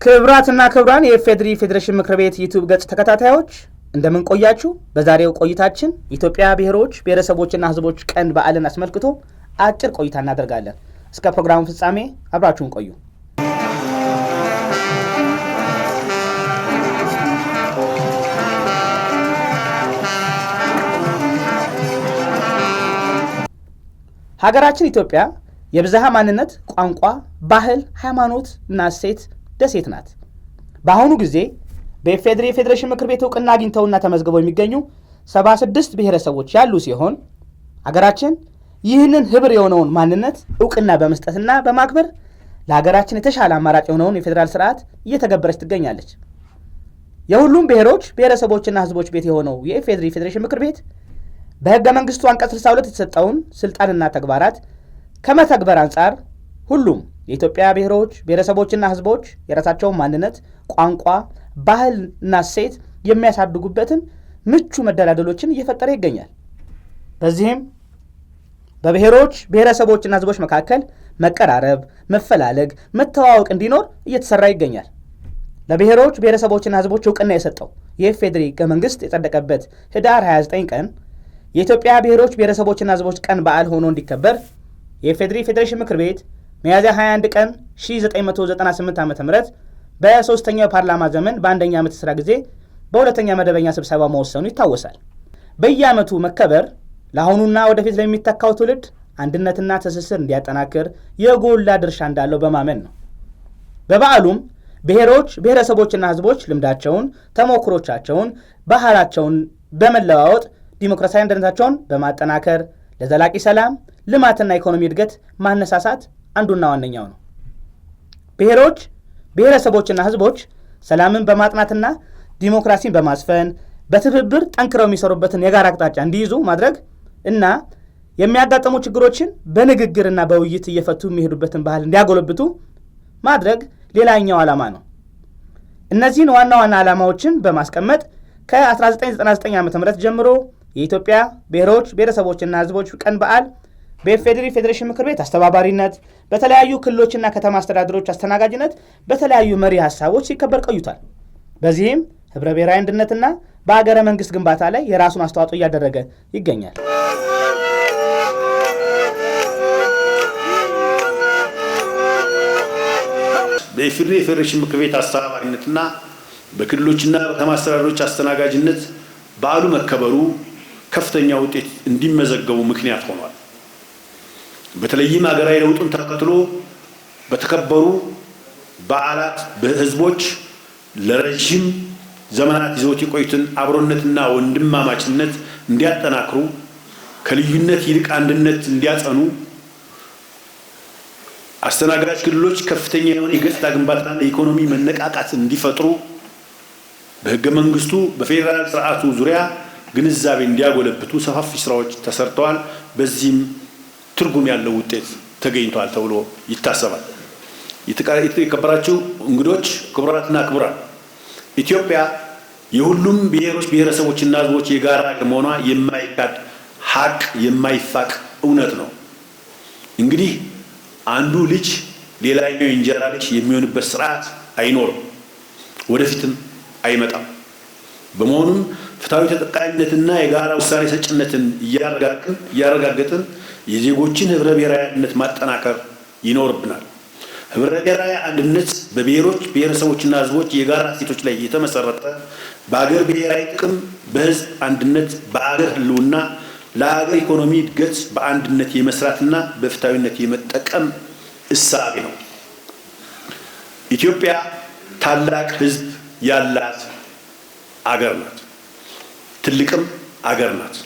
ክብራትና ክብራን የኢፌዴሪ ፌዴሬሽን ምክር ቤት ዩቲዩብ ገጽ ተከታታዮች እንደምን ቆያችሁ? በዛሬው ቆይታችን ኢትዮጵያ ብሔሮች ብሔረሰቦችና ሕዝቦች ቀን በዓልን አስመልክቶ አጭር ቆይታ እናደርጋለን። እስከ ፕሮግራሙ ፍጻሜ አብራችሁን ቆዩ። ሀገራችን ኢትዮጵያ የብዝሃ ማንነት፣ ቋንቋ፣ ባህል፣ ሃይማኖት እና እሴት ደሴት ናት። በአሁኑ ጊዜ በኢፌዴሪ ፌዴሬሽን ምክር ቤት እውቅና አግኝተውና ተመዝግበው የሚገኙ 76 ብሔረሰቦች ያሉ ሲሆን ሀገራችን ይህንን ህብር የሆነውን ማንነት እውቅና በመስጠትና በማክበር ለሀገራችን የተሻለ አማራጭ የሆነውን የፌዴራል ስርዓት እየተገበረች ትገኛለች። የሁሉም ብሔሮች ብሔረሰቦችና ህዝቦች ቤት የሆነው የኢፌዴሪ ፌዴሬሽን ምክር ቤት በህገ መንግስቱ አንቀጽ 62 የተሰጠውን ስልጣንና ተግባራት ከመተግበር አንጻር ሁሉም የኢትዮጵያ ብሔሮች ብሔረሰቦችና ህዝቦች የራሳቸውን ማንነት፣ ቋንቋ፣ ባህልና እሴት የሚያሳድጉበትን ምቹ መደላደሎችን እየፈጠረ ይገኛል። በዚህም በብሔሮች ብሔረሰቦችና ህዝቦች መካከል መቀራረብ፣ መፈላለግ፣ መተዋወቅ እንዲኖር እየተሰራ ይገኛል። ለብሔሮች ብሔረሰቦችና ህዝቦች እውቅና የሰጠው የኢፌዴሪ ህገ መንግስት የጸደቀበት ህዳር 29 ቀን የኢትዮጵያ ብሔሮች ብሔረሰቦችና ህዝቦች ቀን በዓል ሆኖ እንዲከበር የኢፌዴሪ ፌዴሬሽን ምክር ቤት ሚያዝያ 21 ቀን 1998 ዓ.ም በሶስተኛው ፓርላማ ዘመን በአንደኛ ዓመት ስራ ጊዜ በሁለተኛ መደበኛ ስብሰባ መወሰኑ ይታወሳል። በየዓመቱ መከበር ለአሁኑና ወደፊት ለሚተካው ትውልድ አንድነትና ትስስር እንዲያጠናክር የጎላ ድርሻ እንዳለው በማመን ነው። በበዓሉም ብሔሮች ብሔረሰቦችና ህዝቦች ልምዳቸውን፣ ተሞክሮቻቸውን፣ ባህላቸውን በመለዋወጥ ዲሞክራሲያዊ አንድነታቸውን በማጠናከር ለዘላቂ ሰላም፣ ልማትና ኢኮኖሚ እድገት ማነሳሳት አንዱና ዋነኛው ነው። ብሔሮች ብሔረሰቦችና ህዝቦች ሰላምን በማጥናትና ዲሞክራሲን በማስፈን በትብብር ጠንክረው የሚሰሩበትን የጋራ አቅጣጫ እንዲይዙ ማድረግ እና የሚያጋጥሙ ችግሮችን በንግግርና በውይይት እየፈቱ የሚሄዱበትን ባህል እንዲያጎለብቱ ማድረግ ሌላኛው ዓላማ ነው። እነዚህን ዋና ዋና ዓላማዎችን በማስቀመጥ ከ1999 ዓ.ም ጀምሮ የኢትዮጵያ ብሔሮች ብሔረሰቦችና ህዝቦች ቀን በዓል በኢፌዴሪ ፌዴሬሽን ምክር ቤት አስተባባሪነት በተለያዩ ክልሎችና ከተማ አስተዳደሮች አስተናጋጅነት በተለያዩ መሪ ሀሳቦች ሲከበር ቆይቷል። በዚህም ህብረ ብሔራዊ አንድነትና በአገረ መንግስት ግንባታ ላይ የራሱን አስተዋጽኦ እያደረገ ይገኛል። በኢፌዴሪ ፌዴሬሽን ምክር ቤት አስተባባሪነትና በክልሎችና ከተማ አስተዳደሮች አስተናጋጅነት በዓሉ መከበሩ ከፍተኛ ውጤት እንዲመዘገቡ ምክንያት ሆኗል። በተለይም ሀገራዊ ለውጡን ተከትሎ በተከበሩ በዓላት በህዝቦች ለረጅም ዘመናት ይዘውት የቆዩትን አብሮነትና ወንድማማችነት እንዲያጠናክሩ፣ ከልዩነት ይልቅ አንድነት እንዲያጸኑ፣ አስተናጋጅ ክልሎች ከፍተኛ የሆነ የገጽታ ግንባታና የኢኮኖሚ መነቃቃት እንዲፈጥሩ በህገ መንግስቱ በፌዴራል ስርዓቱ ዙሪያ ግንዛቤ እንዲያጎለብቱ ሰፋፊ ስራዎች ተሰርተዋል። በዚህም ትርጉም ያለው ውጤት ተገኝቷል ተብሎ ይታሰባል። የተከበራችሁ እንግዶች፣ ክቡራትና ክቡራን፣ ኢትዮጵያ የሁሉም ብሔሮች ብሔረሰቦችና ህዝቦች የጋራ መሆኗ የማይካድ ሀቅ፣ የማይፋቅ እውነት ነው። እንግዲህ አንዱ ልጅ ሌላኛው የእንጀራ ልጅ የሚሆንበት ስርዓት አይኖርም፣ ወደፊትም አይመጣም። በመሆኑም ፍትሃዊ ተጠቃሚነትና የጋራ ውሳኔ ሰጭነትን እያረጋገጥን የዜጎችን ህብረ ብሔራዊ አንድነት ማጠናከር ይኖርብናል። ህብረ ብሔራዊ አንድነት በብሔሮች ብሔረሰቦችና ህዝቦች የጋራ እሴቶች ላይ የተመሰረተ በአገር ብሔራዊ ጥቅም፣ በህዝብ አንድነት፣ በአገር ህልውና፣ ለአገር ኢኮኖሚ እድገት በአንድነት የመስራትና በፍትሃዊነት የመጠቀም እሳቤ ነው። ኢትዮጵያ ታላቅ ህዝብ ያላት አገር ናት። ትልቅም አገር ናት።